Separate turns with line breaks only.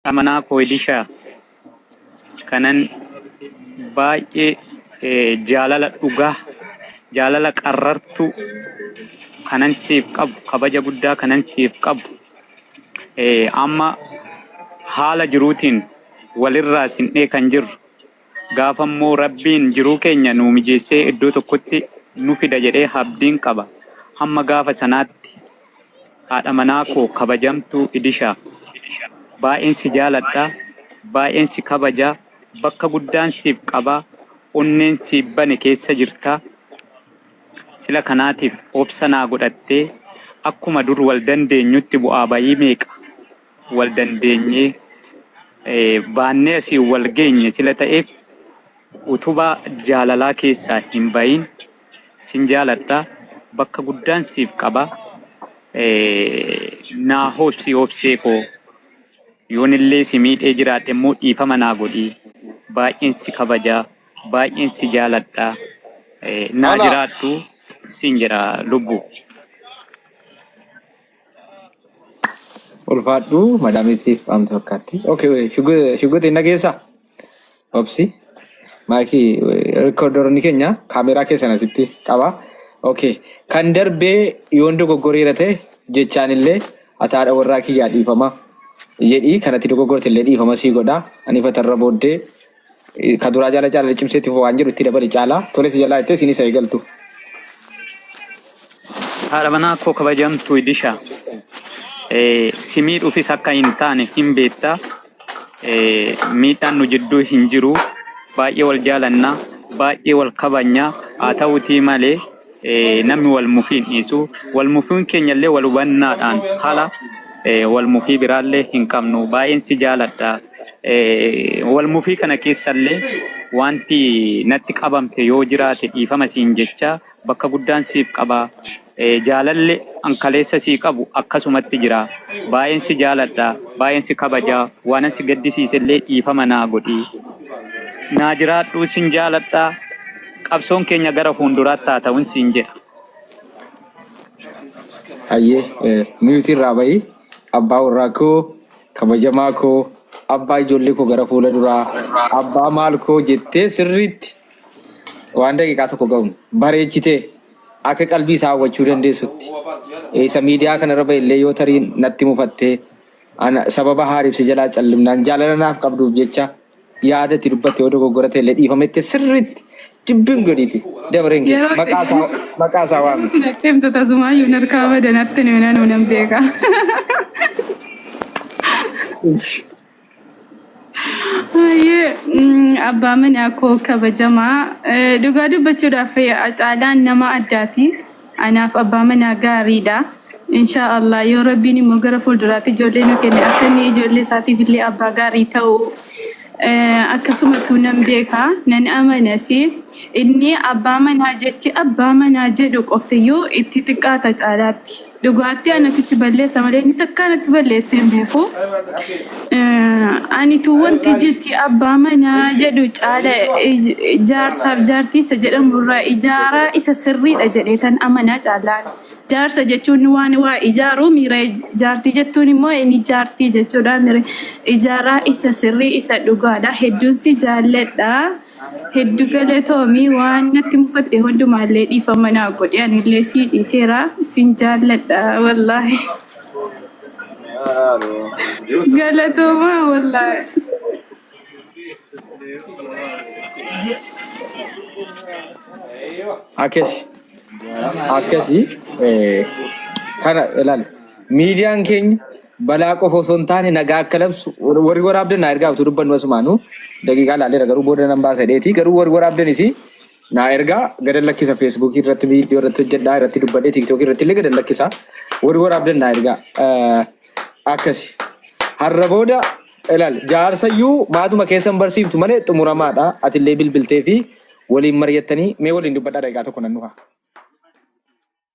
Amanaa koidisha kanan baay'ee jaalala dhugaa jaalala qarrartu kanan siif qabu kabaja guddaa kanan siif qabu amma haala jiruutiin walirraa sin'ee kan jirru gaafammoo rabbiin jiruu keenya nuu mijeessee iddoo tokkotti nu fida jedhee abdiin qaba hamma gaafa sanaatti haadha manaa koo kabajamtuu idishaa baay'een si jaaladha baay'een si kabaja bakka guddaan siif qaba onneen siif bane keessa jirta sila kanaatiif obsa naa godhattee akkuma dur wal dandeenyutti bu'aa bayii meeqa wal dandeenyee baannee asii wal geenye sila ta'eef utubaa jaalalaa keessaa hin bayin sin jaaladha bakka guddaan siif qaba naa obsee koo yoonillee si miidhee jiraate immoo dhiifama naa godhii baay'een si kabajaa baay'een si jaaladha naa jiraattu sin jira lubbu
ulfaadhu madamitiif amtu fakkaatti. Okay, shugute nageessa obsi maakii rekoordaroonni keenya kaameraa keessan asitti qaba. Okay, kan darbee yoon dogoggoriira ta'e jechaanillee ataadha warraa kiyyaa dhiifama jedhii kanatti dogoggortillee dhiifama sii godha ani fatarra booddee kaduraa jaala cimseetti waan jedhu itti dabali caalaa toletti jalaa itti sinis eegaltu.
Haadha manaa koo kabajamtuu idishaa simii dhufis akka hin taane hin beektaa miidhaan nu jidduu hin jiru baay'ee wal jaalannaa baay'ee wal kabajnaa haa ta'uutii malee namni wal mufiin dhiisu wal mufiin keenyallee wal hubannaadhaan haala wal mufii biraallee hin qabnu baay'een si jaaladha wal mufii kana keessallee wanti natti qabamte yoo jiraate dhiifama siin jecha bakka guddaan siif qaba jaalalle ankaleessa sii qabu akkasumatti jira baay'een si jaaladha baay'een si kabaja waan si gaddisiisellee dhiifama naa godhi naa jiraadhu sin jaaladha qabsoon keenya gara fuulduraatti haa ta'uun siin jedha.
Hayyee miyuutiin raabayii abbaa warraa koo kabajamaa koo abbaa ijoollee koo gara fuula duraa abbaa maal koo jettee sirriitti waan daqiiqaa tokko ga'uun bareechitee akka qalbii isaa hawwachuu dandeessutti isa miidiyaa kanarra ba'ellee yoo tarii natti mufattee sababa haariibsi jalaa callimnaan jaalala naaf qabduuf jecha yaadatti dubbatte yoo dogoggora ta'ellee dhiifamette sirriitti dibbin godhiti dabareen maqaa isaa waami.
Deemtu tasumaayyuu narkaa badanatti nuunan beeka. Abbaa manaa koo kabajamaa dhugaa dubbachuudhaaf caalaan nama addaati. Anaaf abbaa manaa gaariidha. Inshaallah yoo rabbiin immoo gara fuulduraatti ijoollee nu kenne akka inni ijoollee isaatiif illee abbaa gaarii ta'u akkasumattuu nan beeka nan amanasi inni abbaa manaa jechi abbaa manaa jedhu qoftiyyuu itti xiqqaata caalaatti. Dhugaatti anatti balleessa malee inni takka anatti balleessee hin beeku. Ani tu wanti jechi abbaa manaa jedhu caala jaarsaaf jaartii isa jedhamurraa ijaaraa isa sirriidha jedhee tan amanaa caalaan. Jaarsa jechuun waan waa ijaaru miira jaartii jettuun immoo inni jaartii jechuudha miira ijaaraa isa sirrii isa dhugaadha hedduun si jaalladha. Hedduu galatoomii waan natti mufatte hundumaallee dhiifama naa godhi anillee si dhiiseera sin jaalladha wallaahi. Galatooma wallaahi.
Akkasii kana ilaali miidiyaan keenya balaa qofa osoo hin taane nagaa akka labsu warri waraabdan naa ergaa utuu dubbannu asumaanuu daqiiqaa laaleera garuu booda nan baasa dheetii garuu warri waraabdanis naa ergaa gadan lakkisa feesbuukii irratti viidiyoo irratti hojjedhaa irratti dubbadhee tiiktookii irratti illee gadan lakkisa warri waraabdan naa ergaa akkasi har'a booda ilaali jaarsayyuu maatuma keessan barsiiftu malee xumuramaadha atillee bilbiltee fi waliin mari'attanii mee waliin dubbadhaa daqiiqaa tokko nan dhufa.